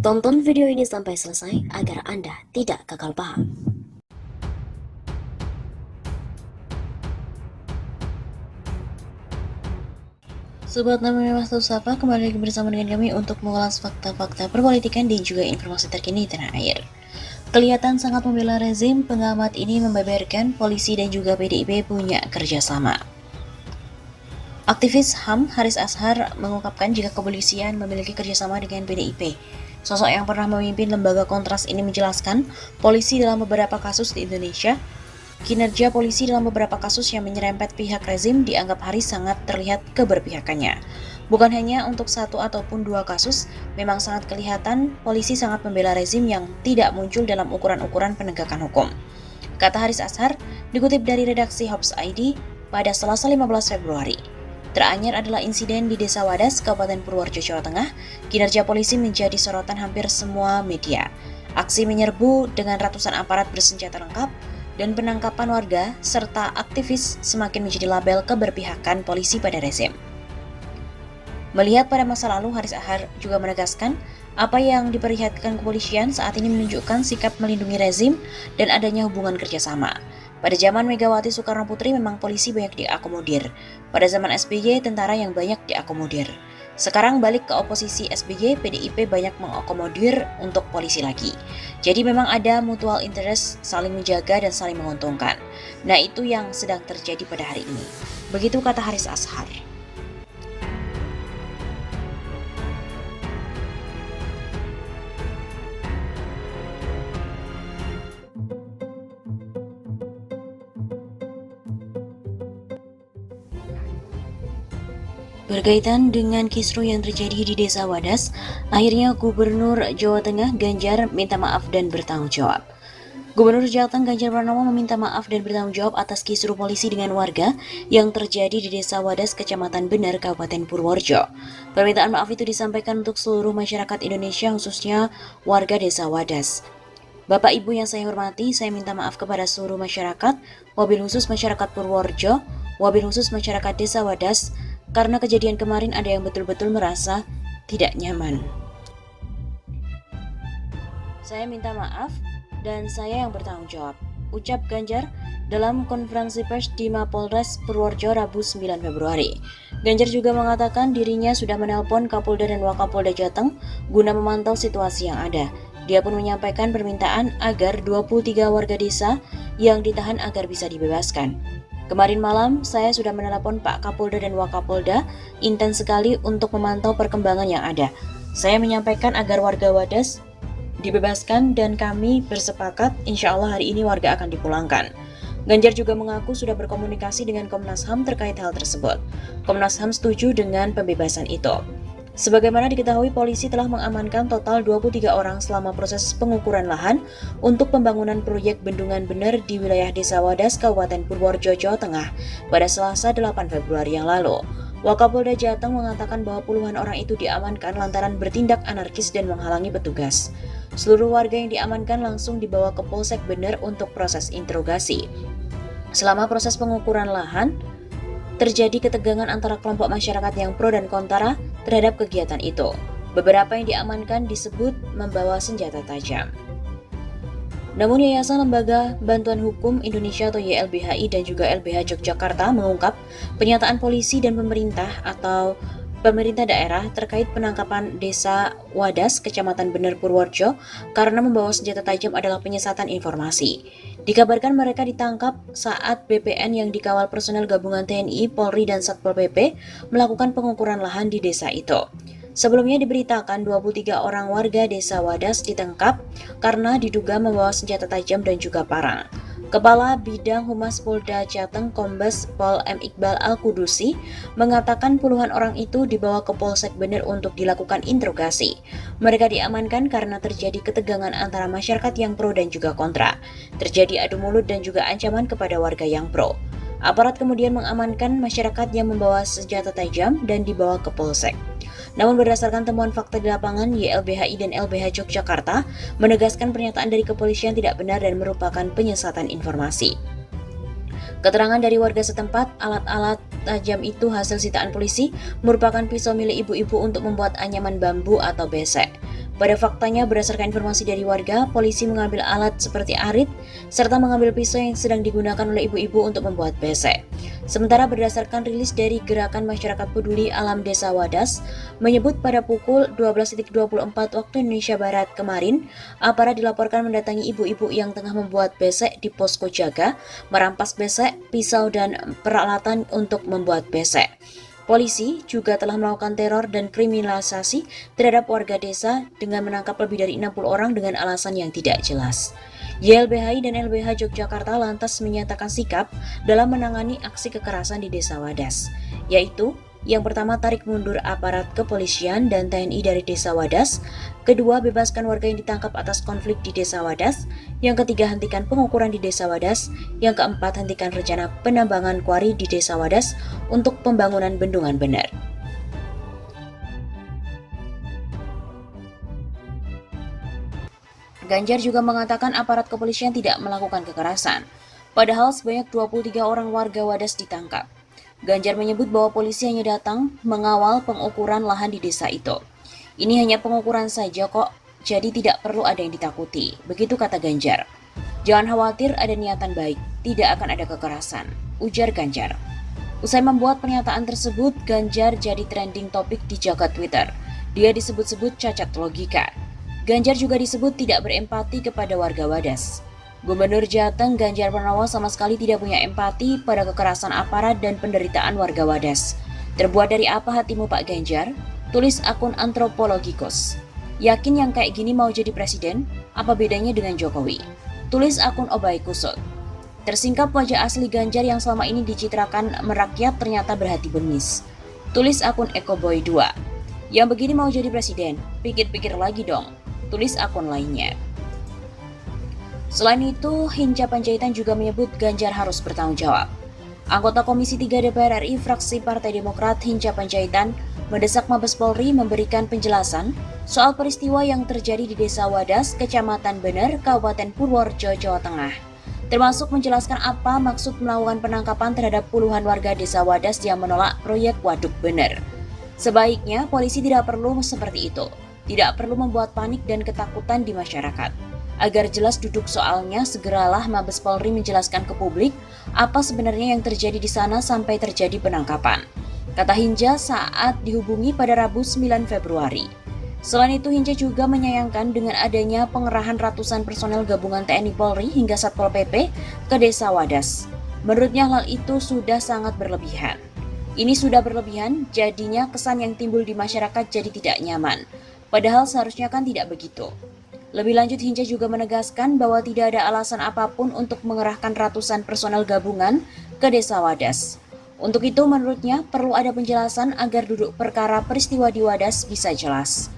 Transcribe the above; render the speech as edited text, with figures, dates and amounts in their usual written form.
Tonton video ini sampai selesai agar Anda tidak gagal paham. Sobat Nama Mewah Sapa, kembali lagi bersama dengan kami untuk mengulas fakta-fakta perpolitikan dan juga informasi terkini di tanah air. Kelihatan sangat membela rezim, pengamat ini membeberkan polisi dan juga PDIP punya kerjasama. Aktivis HAM Haris Azhar mengungkapkan jika kepolisian memiliki kerjasama dengan PDIP. Sosok yang pernah memimpin lembaga kontras ini menjelaskan, polisi dalam beberapa kasus di Indonesia, kinerja polisi dalam beberapa kasus yang menyerempet pihak rezim dianggap Haris sangat terlihat keberpihakannya. Bukan hanya untuk satu ataupun dua kasus, memang sangat kelihatan polisi sangat membela rezim yang tidak muncul dalam ukuran-ukuran penegakan hukum. Kata Haris Azhar, dikutip dari redaksi Hops ID pada Selasa 15 Februari. Teranyar adalah insiden di Desa Wadas, Kabupaten Purworejo, Jawa Tengah. Kinerja polisi menjadi sorotan hampir semua media. Aksi menyerbu dengan ratusan aparat bersenjata lengkap dan penangkapan warga serta aktivis semakin menjadi label keberpihakan polisi pada rezim. Melihat pada masa lalu, Haris Azhar juga menegaskan apa yang diperlihatkan kepolisian saat ini menunjukkan sikap melindungi rezim dan adanya hubungan kerjasama. Pada zaman Megawati Soekarno Putri memang polisi banyak diakomodir. Pada zaman SBY, tentara yang banyak diakomodir. Sekarang balik ke oposisi SBY, PDIP banyak mengakomodir untuk polisi lagi. Jadi memang ada mutual interest, saling menjaga dan saling menguntungkan. Nah, itu yang sedang terjadi pada hari ini. Begitu kata Haris Azhar. Berkaitan dengan kisru yang terjadi di Desa Wadas, akhirnya Gubernur Jawa Tengah Ganjar minta maaf dan bertanggung jawab. Gubernur Jateng Ganjar Pranowo meminta maaf dan bertanggung jawab atas kisru polisi dengan warga yang terjadi di Desa Wadas, Kecamatan Bener, Kabupaten Purworejo. Permintaan maaf itu disampaikan untuk seluruh masyarakat Indonesia, khususnya warga Desa Wadas. Bapak Ibu yang saya hormati, saya minta maaf kepada seluruh masyarakat, wabil khusus masyarakat Purworejo, wabil khusus masyarakat Desa Wadas, karena kejadian kemarin ada yang betul-betul merasa tidak nyaman. Saya minta maaf dan saya yang bertanggung jawab, ucap Ganjar dalam konferensi pers di Mapolres Purworejo Rabu 9 Februari. Ganjar juga mengatakan dirinya sudah menelpon Kapolda dan Wakapolda Jateng guna memantau situasi yang ada. Dia pun menyampaikan permintaan agar 23 warga desa yang ditahan agar bisa dibebaskan. Kemarin malam, saya sudah menelepon Pak Kapolda dan Wakapolda, intens sekali untuk memantau perkembangan yang ada. Saya menyampaikan agar warga Wadas dibebaskan dan kami bersepakat insya Allah hari ini warga akan dipulangkan. Ganjar juga mengaku sudah berkomunikasi dengan Komnas HAM terkait hal tersebut. Komnas HAM setuju dengan pembebasan itu. Sebagaimana diketahui, polisi telah mengamankan total 23 orang selama proses pengukuran lahan untuk pembangunan proyek Bendungan Bener di wilayah Desa Wadas, Kabupaten Purworejo, Jawa Tengah pada Selasa 8 Februari yang lalu. Wakapolda Jateng mengatakan bahwa puluhan orang itu diamankan lantaran bertindak anarkis dan menghalangi petugas. Seluruh warga yang diamankan langsung dibawa ke Polsek Bener untuk proses interogasi. Selama proses pengukuran lahan, terjadi ketegangan antara kelompok masyarakat yang pro dan kontra terhadap kegiatan itu. Beberapa yang diamankan disebut membawa senjata tajam. Namun Yayasan Lembaga Bantuan Hukum Indonesia atau YLBHI dan juga LBH Yogyakarta mengungkap pernyataan polisi dan pemerintah atau pemerintah daerah terkait penangkapan Desa Wadas, Kecamatan Bener, Purworejo karena membawa senjata tajam adalah penyesatan informasi. Dikabarkan mereka ditangkap saat BPN yang dikawal personel gabungan TNI, Polri, dan Satpol PP melakukan pengukuran lahan di desa itu. Sebelumnya diberitakan 23 orang warga Desa Wadas ditangkap karena diduga membawa senjata tajam dan juga parang. Kepala Bidang Humas Polda Jateng Kombes Pol M. Iqbal Al-Kudusi mengatakan puluhan orang itu dibawa ke Polsek Bener untuk dilakukan interogasi. Mereka diamankan karena terjadi ketegangan antara masyarakat yang pro dan juga kontra. Terjadi adu mulut dan juga ancaman kepada warga yang pro. Aparat kemudian mengamankan masyarakat yang membawa senjata tajam dan dibawa ke Polsek. Namun berdasarkan temuan fakta di lapangan, YLBHI dan LBH Yogyakarta menegaskan pernyataan dari kepolisian tidak benar dan merupakan penyesatan informasi. Keterangan dari warga setempat, alat-alat tajam itu hasil sitaan polisi merupakan pisau milik ibu-ibu untuk membuat anyaman bambu atau besek. Pada faktanya, berdasarkan informasi dari warga, polisi mengambil alat seperti arit serta mengambil pisau yang sedang digunakan oleh ibu-ibu untuk membuat besek. Sementara berdasarkan rilis dari Gerakan Masyarakat Peduli Alam Desa Wadas, menyebut pada pukul 12.24 waktu Indonesia Barat kemarin, aparat dilaporkan mendatangi ibu-ibu yang tengah membuat besek di posko jaga, merampas besek, pisau, dan peralatan untuk membuat besek. Polisi juga telah melakukan teror dan kriminalisasi terhadap warga desa dengan menangkap lebih dari 60 orang dengan alasan yang tidak jelas. YLBHI dan LBH Yogyakarta lantas menyatakan sikap dalam menangani aksi kekerasan di Desa Wadas, yaitu yang pertama, tarik mundur aparat kepolisian dan TNI dari Desa Wadas. Kedua, bebaskan warga yang ditangkap atas konflik di Desa Wadas. Yang ketiga, hentikan pengukuran di Desa Wadas. Yang keempat, hentikan rencana penambangan kuari di Desa Wadas untuk pembangunan bendungan bener. Ganjar juga mengatakan aparat kepolisian tidak melakukan kekerasan. Padahal sebanyak 23 orang warga Wadas ditangkap. Ganjar menyebut bahwa polisi hanya datang mengawal pengukuran lahan di desa itu. Ini hanya pengukuran saja kok, jadi tidak perlu ada yang ditakuti. Begitu kata Ganjar. Jangan khawatir, ada niatan baik, tidak akan ada kekerasan, ujar Ganjar. Usai membuat pernyataan tersebut, Ganjar jadi trending topik di jagat Twitter. Dia disebut-sebut cacat logika. Ganjar juga disebut tidak berempati kepada warga Wadas. Gubernur Jateng Ganjar Pranowo sama sekali tidak punya empati pada kekerasan aparat dan penderitaan warga Wadas. Terbuat dari apa hatimu Pak Ganjar? Tulis akun Antropologikos. Yakin yang kayak gini mau jadi presiden? Apa bedanya dengan Jokowi? Tulis akun Obay Kusut. Tersingkap wajah asli Ganjar yang selama ini dicitrakan merakyat ternyata berhati bengis. Tulis akun Ekoboy 2. Yang begini mau jadi presiden? Pikir-pikir lagi dong. Tulis akun lainnya. Selain itu, Hinca Panjaitan juga menyebut Ganjar harus bertanggung jawab. Anggota Komisi 3 DPR RI fraksi Partai Demokrat Hinca Panjaitan mendesak Mabes Polri memberikan penjelasan soal peristiwa yang terjadi di Desa Wadas, Kecamatan Bener, Kabupaten Purworejo, Jawa Tengah. Termasuk menjelaskan apa maksud melakukan penangkapan terhadap puluhan warga Desa Wadas yang menolak proyek Waduk Bener. Sebaiknya polisi tidak perlu seperti itu, tidak perlu membuat panik dan ketakutan di masyarakat. Agar jelas duduk soalnya, segeralah Mabes Polri menjelaskan ke publik apa sebenarnya yang terjadi di sana sampai terjadi penangkapan, kata Hinca saat dihubungi pada Rabu 9 Februari. Selain itu, Hinca juga menyayangkan dengan adanya pengerahan ratusan personel gabungan TNI Polri hingga Satpol PP ke Desa Wadas. Menurutnya hal itu sudah sangat berlebihan. Ini sudah berlebihan, jadinya kesan yang timbul di masyarakat jadi tidak nyaman. Padahal seharusnya kan tidak begitu. Lebih lanjut, Hinca juga menegaskan bahwa tidak ada alasan apapun untuk mengerahkan ratusan personel gabungan ke Desa Wadas. Untuk itu, menurutnya perlu ada penjelasan agar duduk perkara peristiwa di Wadas bisa jelas.